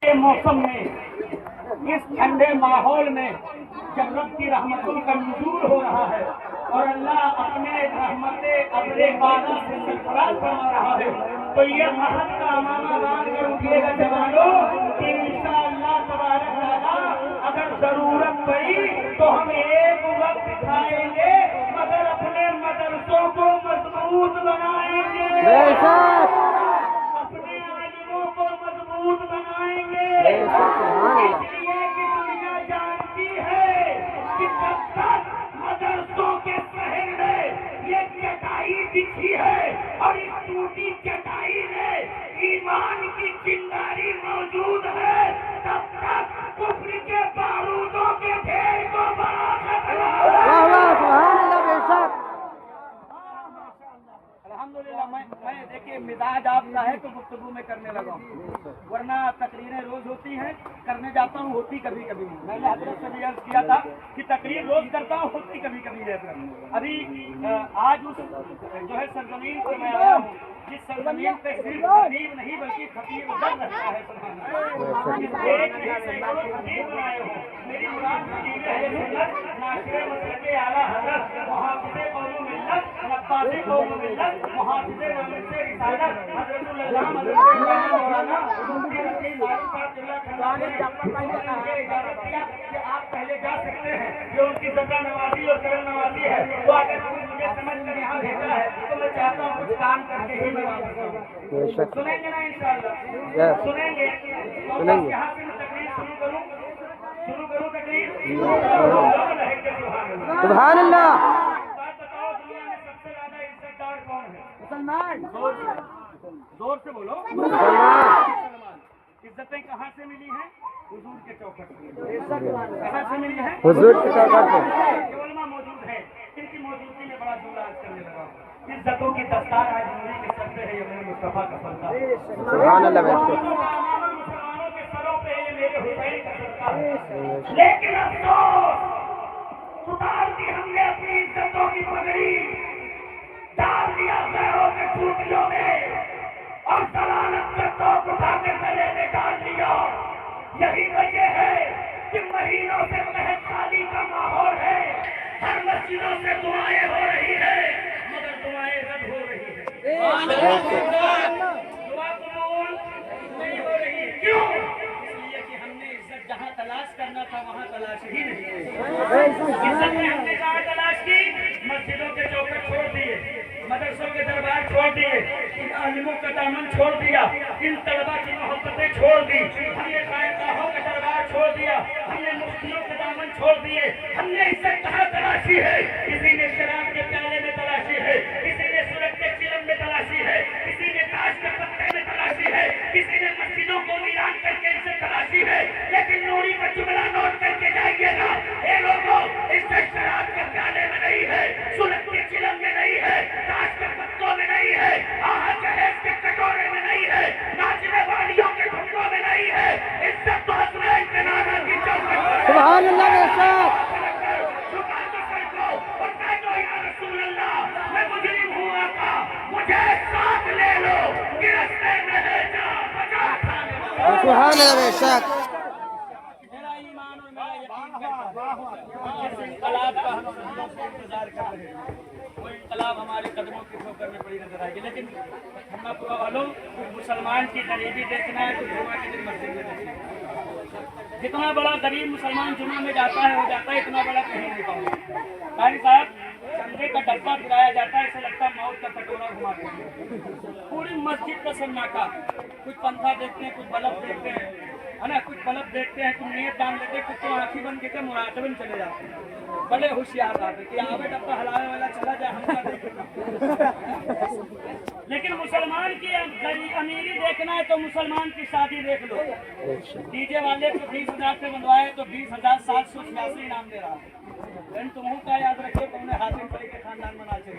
के मौसम में, इस ठंडे माहौल में जब रब की रहमतों का नुज़ूल हो रहा है और अल्लाह अपने रहमते अबरे बाला से सरफराज फरमा रहा है, तो ये महल का अमामा बांध कर उठिएगा जवानों कि इंशाअल्लाह तबारक तआला अगर जरूरत पड़ी तो हम एक वक्त खाएंगे मगर अपने मदरसों को मजबूत बनाएंगे, अपने आलिमों को मजबूत बनाएंगे। इसलिए कि दुनिया जानती है कि जब तक मदरसों के शहर में ये चटाई बिछी है और इस टूटी चटाई में ईमान की चिंगारी मौजूद है, तब तक कुफ्र के बारूदों के ढेर को बड़ा खतरा है। अल्हम्दुलिल्लाह, मैं देखिए मिजाज आपका है तो गुफ्तगू में करने लगा हूँ, वरना तकरीरें रोज होती हैं, करने जाता हूँ होती कभी कभी। मैंने हजरत से भी अर्ज किया था कि तकरीर रोज करता हूँ, होती कभी कभी है। अभी आज उस जो है सरजमीन पर मैं आया हूँ जिस सरजमीन पे सिर्फ खतीब नहीं बल्कि खतीब दर रहता है। एक नहीं सैकड़ों खतीब बनाए हो। मेरी मुराद खतीब है नासिर मसलके आला हज़रत मुहाफ़िज़े कौम मिल्लत नब्बासे कौम मिल्लत मुहाफ़िज़े मसलके रिसालत हज़रतुल अल्लाह मौलाना मुफ्ती रफ़ीक साहब ने इजाज़त दिया कि आप पहले जा सकते हैं। जो उनकी ज़का नवाज़ी और करम नवाज़ी है वो अगर मुझे समझ कर यहाँ भेजा है तो मैं चाहता हूँ कुछ काम करके ही मैं वापस आऊँ। सुनेंगे ना इंशाअल्लाह? सुनेंगे। यहाँ से मैं तकरीर शुरू करूँ तकरीर? सुभान अल्लाह। बात बताओ, दुनिया में सबसे ज्यादा इज्जतदार कौन है? मुसलमान। जोर से बोलो। मुसलमान। इज्जतें कहाँ से मिली हैं? हुजूर के चौखट से। कहाँ से मिली है? हुजूर के चौखट से। उलमा मौजूद है, इनकी मौजूदगी में बड़ा जुमला अर्ज करने लगा। इज्जतों की दस्तार आज नूरी के सर पे है, ये मुस्तफा का सल्ता है। सुभान अल्लाह। मुसलमानों के सरों पे ये मेरे हुसैन का सल्ता है। लेकिन अफसोस, उतार दी हमने अपनी इज्जतों की पगड़ी, डाल दिया पैरों के टूटियों में और सलालत के तोप उठा के गले में डाल दिया। यही वजह है कि महीनों से महज शादी का माहौल है, हर मस्जिदों से दुआएं हो रही है मगर दुआएं रद्द हो रही है, दुआ कबूल नहीं हो रही। क्यों? इसलिए कि हमने इज्जत जहाँ तलाश करना था वहाँ तलाश ही नहीं। इज्जत में हमने कहाँ तलाश की? मस्जिदों के चौखट छोड़ दिए, मदरसों के दरबार छोड़ दिए, इन आलिमों का दामन छोड़ दिया, इन तलबा की मोहब्बतें छोड़ दी, हमने खानकाहों का दरबार छोड़ दिया, हमने मुफ्तियों के दामन छोड़ दिए। हमने इज्जत कहाँ तलाशी है? किसी ने शराब के प्याले में तलाशी है, किसी ने सूरज के चिलम में तलाशी है, किसी ने ताश के पत्ते में तलाशी है, किसी ने मस्जिदों को वीरान करके इज्जत तलाशी है। लेकिन नूरी का जुमला नोट करके जाइएगा, ये लोगों इज्जत शराब के प्याले में नहीं है, सूरज के चिलम में नहीं है, ताश के पत्तों में नहीं है, आहा जहेज के कटोरे में नहीं है, नाचने वालियों के ठुमकों में नहीं है। इज्जत तो हसनैन के नाना की चौखट पर है। सुभान अल्लाह बेशक। झुका दो सर को और कह दो या रसूल अल्लाह, मैं मुजरिम हूँ आका, मुझे साथ ले लो कि रास्ते में है जा बचा खाने वाला। सुभान अल्लाह बेशक। मेरा ईमान और मेरा यकीन करता है जिस इंकलाब का हम सदियों से इंतजार कर रहे हैं वो इंकलाब हमारे कदमों की ठोकर में पड़ी नजर आएगी। लेकिन हमला वालों, मुसलमान की गरीबी देखना है तो जुमा के दिन मस्जिद में देखना है। जितना बड़ा गरीब मुसलमान जुमा में जाता है हो जाता है, इतना बड़ा कहीं नहीं पाऊंगा। कारी साहब, चंदे का डब्बा गिराया जाता है, ऐसा लगता है मौत का कटोरा घुमाते हैं। पूरी मस्जिद का सन्नाटा, कुछ पंखा देखते हैं, कुछ बल्ब देखते हैं, है ना, कुछ बल्ब देखते हैं, कुछ नीयत डाल लेते हैं, कुछ तो आंखी बंद करके मुराकबे में चले जाते हैं। बड़े होशियार बात है कि आवे डब्बा हलावे वाला चला जाए, हम क्या देखेंगे। लेकिन मुसलमान की अमीरी देखना है तो मुसलमान की शादी देख लो। डीजे वाले को 20,000 से बनवाए तो 20,786 इनाम दे रहा है। तुम का याद रखिए, तुमने हासिल भाई के खानदान में नाचे।